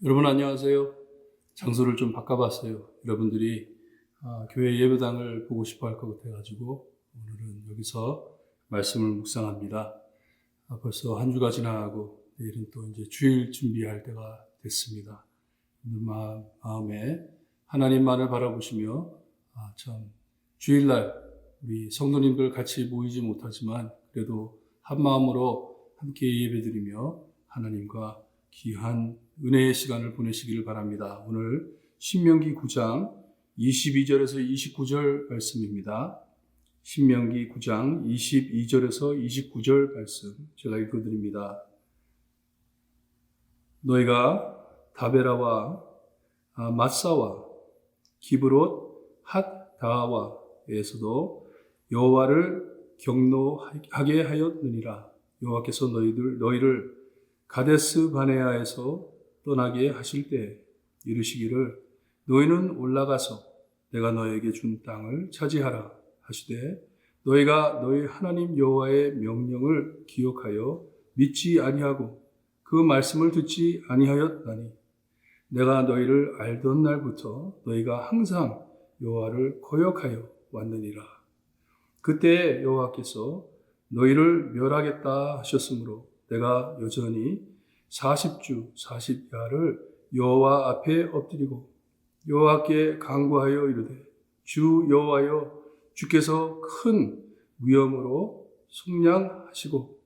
여러분 안녕하세요. 장소를 좀 바꿔봤어요. 여러분들이 교회 예배당을 보고 싶어 할 것 같아가지고 오늘은 여기서 말씀을 묵상합니다. 벌써 한 주가 지나가고 내일은 또 이제 주일 준비할 때가 됐습니다. 오늘 마음에 하나님만을 바라보시며 참 주일날 우리 성도님들 같이 모이지 못하지만 그래도 한 마음으로 함께 예배드리며 하나님과 귀한 은혜의 시간을 보내시기를 바랍니다. 오늘 신명기 9장 22절에서 29절 말씀입니다. 신명기 9장 22절에서 29절 말씀 제가 읽어드립니다. 너희가 다베라와 마사와 기브롯 핫다와에서도 여호와를 경노하게 하였느니라. 여호와께서 너희를 가데스 바네아에서 떠나게 하실 때 이르시기를 너희는 올라가서 내가 너에게 준 땅을 차지하라 하시되 너희가 너희 하나님 여호와의 명령을 기억하여 믿지 아니하고 그 말씀을 듣지 아니하였나니 내가 너희를 알던 날부터 너희가 항상 여호와를 거역하여 왔느니라. 그때 여호와께서 너희를 멸하겠다 하셨으므로 내가 여전히 40주 40야를 여호와 앞에 엎드리고 여호와께 간구하여 이르되 주 여호와여 주께서 큰 위엄으로 속량하시고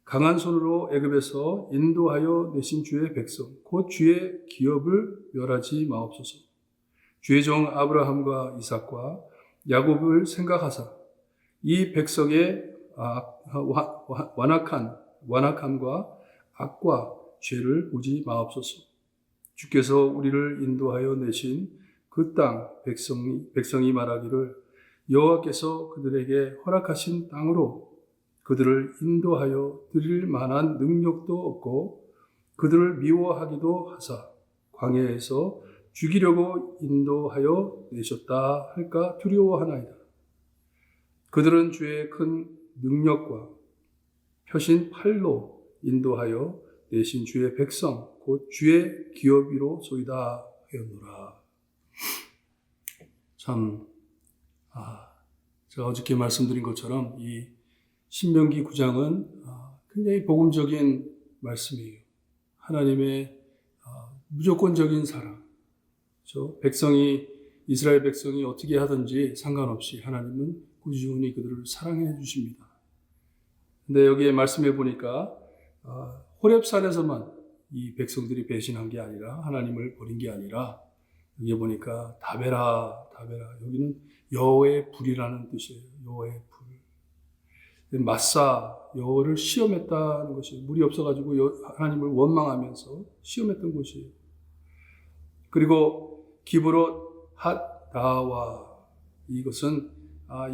강한 손으로 애굽에서 인도하여 내신 주의 백성 곧 주의 기업을 멸하지 마옵소서. 주의 종 아브라함과 이삭과 야곱을 생각하사 이 백성의 완악함과 악과 죄를 보지 마옵소서. 주께서 우리를 인도하여 내신 그 땅 백성이 말하기를 여호와께서 그들에게 허락하신 땅으로 그들을 인도하여 드릴 만한 능력도 없고 그들을 미워하기도 하사 광야에서 죽이려고 인도하여 내셨다 할까 두려워하나이다. 그들은 주의 큰 능력과 펴신 팔로 인도하여 내신 주의 백성 곧 주의 기업이로소이다 하였노라. 참 제가 어저께 말씀드린 것처럼 이 신명기 9장은 굉장히 복음적인 말씀이에요. 하나님의 무조건적인 사랑. 이스라엘 백성이 어떻게 하든지 상관없이 하나님은 꾸준히 그들을 사랑해 주십니다. 근데 여기에 말씀해 보니까 호렙산에서만 이 백성들이 배신한 게 아니라 하나님을 버린 게 아니라 여기 보니까 다베라 여기는 여호와의 불이라는 뜻이에요. 여호와의 불. 마사 여호와를 시험했다는 것이 물이 없어가지고 하나님을 원망하면서 시험했던 곳이에요. 그리고 기브롯 핫다와 이것은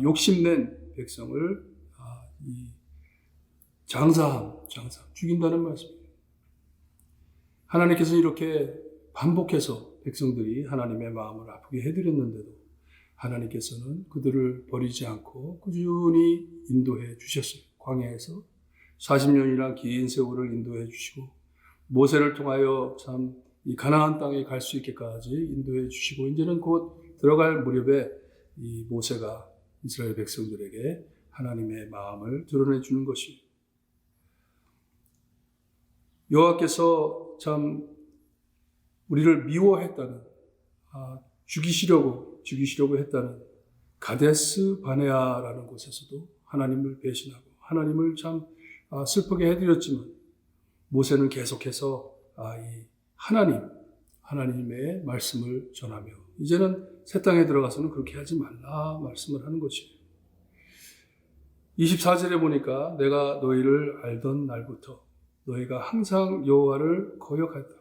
욕심낸 백성을 장사함 죽인다는 말씀이에요. 하나님께서 이렇게 반복해서 백성들이 하나님의 마음을 아프게 해드렸는데도 하나님께서는 그들을 버리지 않고 꾸준히 인도해 주셨어요. 광야에서 40년이나 긴 세월을 인도해 주시고 모세를 통하여 참 이 가나안 땅에 갈 수 있게까지 인도해 주시고 이제는 곧 들어갈 무렵에 이 모세가 이스라엘 백성들에게 하나님의 마음을 드러내 주는 것이 여호와께서 참 우리를 미워했다는 죽이시려고 했다는 가데스 바네아라는 곳에서도 하나님을 배신하고 하나님을 참 슬프게 해드렸지만 모세는 계속해서 이 하나님의 말씀을 전하며 이제는 새 땅에 들어가서는 그렇게 하지 말라 말씀을 하는 것이에요. 24절에 보니까 내가 너희를 알던 날부터 너희가 항상 여호와를 거역하였다.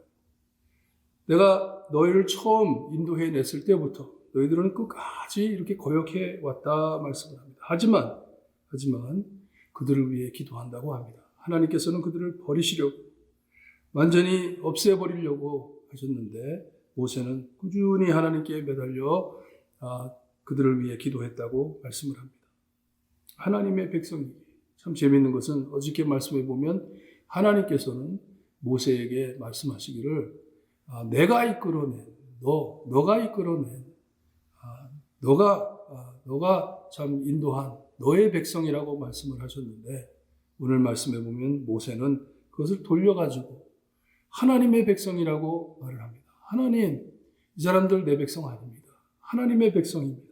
내가 너희를 처음 인도해 냈을 때부터 너희들은 끝까지 이렇게 거역해 왔다 말씀을 합니다. 하지만 그들을 위해 기도한다고 합니다. 하나님께서는 그들을 버리시려고 완전히 없애버리려고 하셨는데 모세는 꾸준히 하나님께 매달려 그들을 위해 기도했다고 말씀을 합니다. 하나님의 백성이 참 재미있는 것은 어저께 말씀해 보면 하나님께서는 모세에게 말씀하시기를 내가 이끌어낸, 너가 이끌어낸, 너가 참 인도한 너의 백성이라고 말씀을 하셨는데, 오늘 말씀해 보면 모세는 그것을 돌려가지고 하나님의 백성이라고 말을 합니다. 하나님, 이 사람들 내 백성 아닙니다. 하나님의 백성입니다.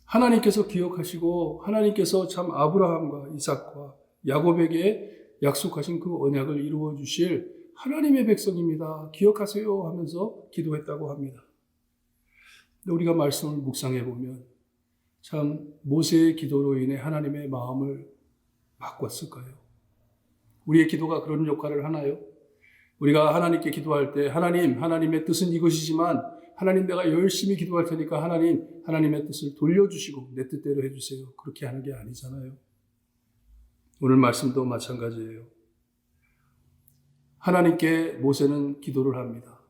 하나님께서 기억하시고 하나님께서 참 아브라함과 이삭과 야곱에게 약속하신 그 언약을 이루어 주실 하나님의 백성입니다. 기억하세요 하면서 기도했다고 합니다. 근데 우리가 말씀을 묵상해 보면 참 모세의 기도로 인해 하나님의 마음을 바꿨을까요? 우리의 기도가 그런 역할을 하나요? 우리가 하나님께 기도할 때 하나님의 뜻은 이것이지만 하나님 내가 열심히 기도할 테니까 하나님의 뜻을 돌려주시고 내 뜻대로 해주세요. 그렇게 하는 게 아니잖아요. 오늘 말씀도 마찬가지예요. 하나님께 모세는 기도를 합니다.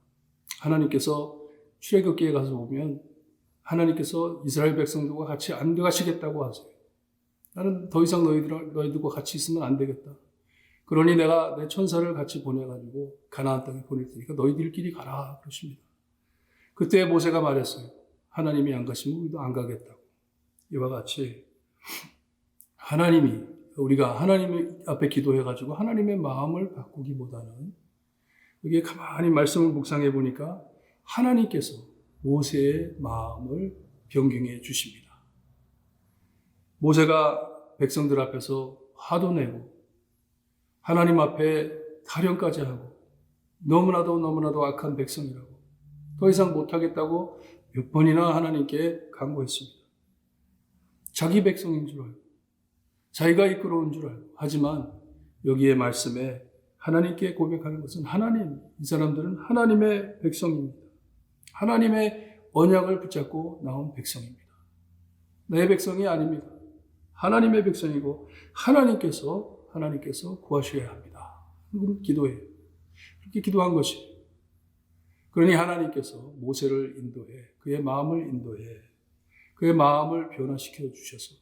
하나님께서 출애굽기에 가서 보면 하나님께서 이스라엘 백성들과 같이 안 가시겠다고 하세요. 나는 더 이상 너희들과 같이 있으면 안 되겠다. 그러니 내가 내 천사를 같이 보내가지고 가나안 땅에 보낼 테니까 너희들끼리 가라 그러십니다. 그때 모세가 말했어요. 하나님이 안 가시면 우리도 안 가겠다고. 이와 같이 우리가 하나님 앞에 기도해가지고 하나님의 마음을 바꾸기보다는 여기에 가만히 말씀을 묵상해 보니까 하나님께서 모세의 마음을 변경해 주십니다. 모세가 백성들 앞에서 화도 내고 하나님 앞에 타령까지 하고 너무나도 악한 백성이라고 더 이상 못하겠다고 몇 번이나 하나님께 간구했습니다. 자기 백성인 줄 알고 자기가 이끌어온 줄 알고 하지만 여기에 말씀에 하나님께 고백하는 것은 하나님, 이 사람들은 하나님의 백성입니다. 하나님의 언약을 붙잡고 나온 백성입니다. 내 백성이 아닙니다. 하나님의 백성이고 하나님께서 구하셔야 합니다. 그건 기도예요. 그렇게 기도한 것이. 그러니 하나님께서 모세를 인도해 그의 마음을 그의 마음을 변화시켜 주셔서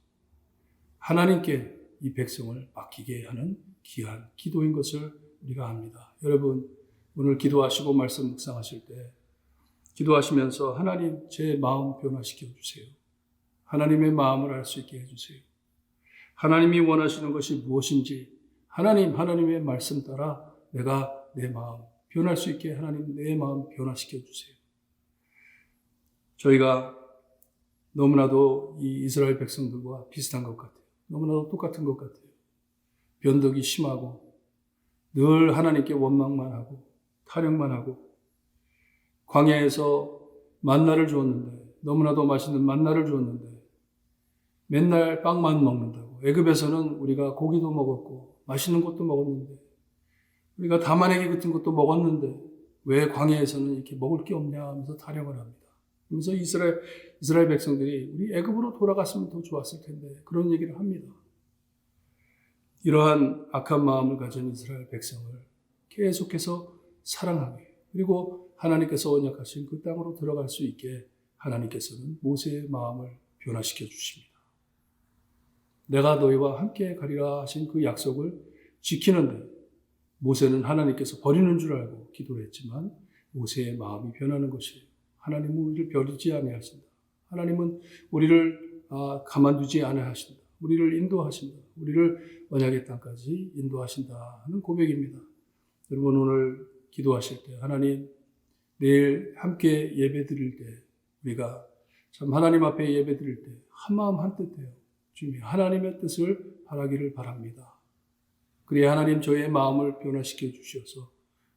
하나님께 이 백성을 맡기게 하는 귀한 기도인 것을 우리가 압니다. 여러분 오늘 기도하시고 말씀 묵상하실 때 기도하시면서 하나님 제 마음 변화시켜 주세요. 하나님의 마음을 알 수 있게 해주세요. 하나님이 원하시는 것이 무엇인지 하나님의 말씀 따라 내가 내 마음 변할 수 있게 하나님 내 마음 변화시켜 주세요. 저희가 너무나도 이 이스라엘 백성들과 비슷한 것 같아요. 너무나도 똑같은 것 같아요. 변덕이 심하고 늘 하나님께 원망만 하고 타령만 하고 광야에서 만나를 주었는데 너무나도 맛있는 만나를 주었는데 맨날 빵만 먹는다고. 애굽에서는 우리가 고기도 먹었고 맛있는 것도 먹었는데 우리가 다만애기 같은 것도 먹었는데 왜 광야에서는 이렇게 먹을 게 없냐 하면서 타령을 합니다. 그래서 이스라엘 백성들이 우리 애굽으로 돌아갔으면 더 좋았을 텐데 그런 얘기를 합니다. 이러한 악한 마음을 가진 이스라엘 백성을 계속해서 사랑하게 그리고 하나님께서 언약하신 그 땅으로 들어갈 수 있게 하나님께서는 모세의 마음을 변화시켜 주십니다. 내가 너희와 함께 가리라 하신 그 약속을 지키는데 모세는 하나님께서 버리는 줄 알고 기도를 했지만 모세의 마음이 변하는 것이에요. 하나님은 우리를 버리지 아니하신다. 하나님은 우리를 가만두지 아니하신다. 우리를 인도하신다. 우리를 언약의 땅까지 인도하신다 하는 고백입니다. 여러분 오늘 기도하실 때 하나님 내일 함께 예배 드릴 때 우리가 참 하나님 앞에 예배 드릴 때 한마음 한뜻해요. 주님이 하나님의 뜻을 바라기를 바랍니다. 그래야 하나님 저의 마음을 변화시켜 주셔서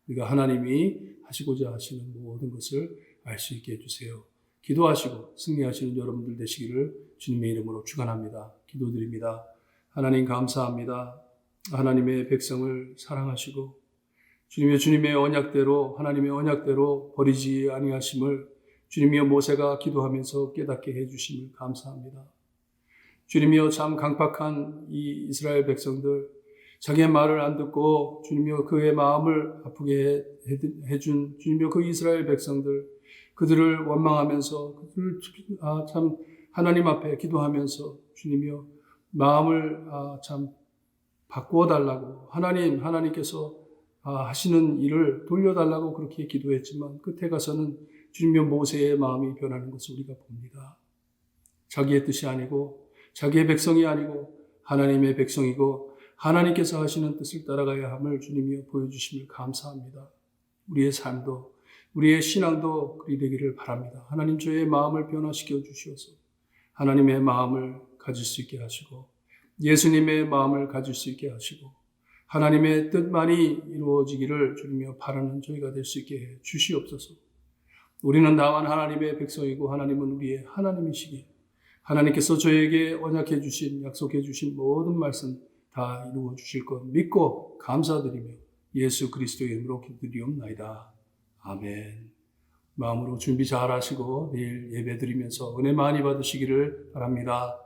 우리가 하나님이 하시고자 하시는 모든 것을 알 수 있게 해주세요. 기도하시고 승리하시는 여러분들 되시기를 주님의 이름으로 축원합니다. 기도드립니다. 하나님 감사합니다. 하나님의 백성을 사랑하시고 주님의 언약대로 하나님의 언약대로 버리지 아니하심을 주님이여 모세가 기도하면서 깨닫게 해주심을 감사합니다. 주님이여 참 강팍한 이 이스라엘 백성들 자기의 말을 안 듣고 주님이여 그의 마음을 아프게 해준 주님이여 그 이스라엘 백성들 그들을 원망하면서 그들을 참 하나님 앞에 기도하면서 주님이여 마음을 참 바꾸어 달라고 하나님께서 하시는 일을 돌려달라고 그렇게 기도했지만 끝에 가서는 주님의 모세의 마음이 변하는 것을 우리가 봅니다. 자기의 뜻이 아니고 자기의 백성이 아니고 하나님의 백성이고 하나님께서 하시는 뜻을 따라가야 함을 주님이 보여주심을 감사합니다. 우리의 삶도 우리의 신앙도 그리 되기를 바랍니다. 하나님 저의 마음을 변화시켜 주시어서 하나님의 마음을 가질 수 있게 하시고 예수님의 마음을 가질 수 있게 하시고 하나님의 뜻만이 이루어지기를 주님이여 바라는 저희가 될 수 있게 해 주시옵소서. 우리는 다만 하나님의 백성이고 하나님은 우리의 하나님이시기에 하나님께서 저에게 언약해 주신 약속해 주신 모든 말씀 다 이루어 주실 것 믿고 감사드리며 예수 그리스도의 이름으로 기도드리옵나이다. 아멘. 마음으로 준비 잘 하시고 내일 예배 드리면서 은혜 많이 받으시기를 바랍니다.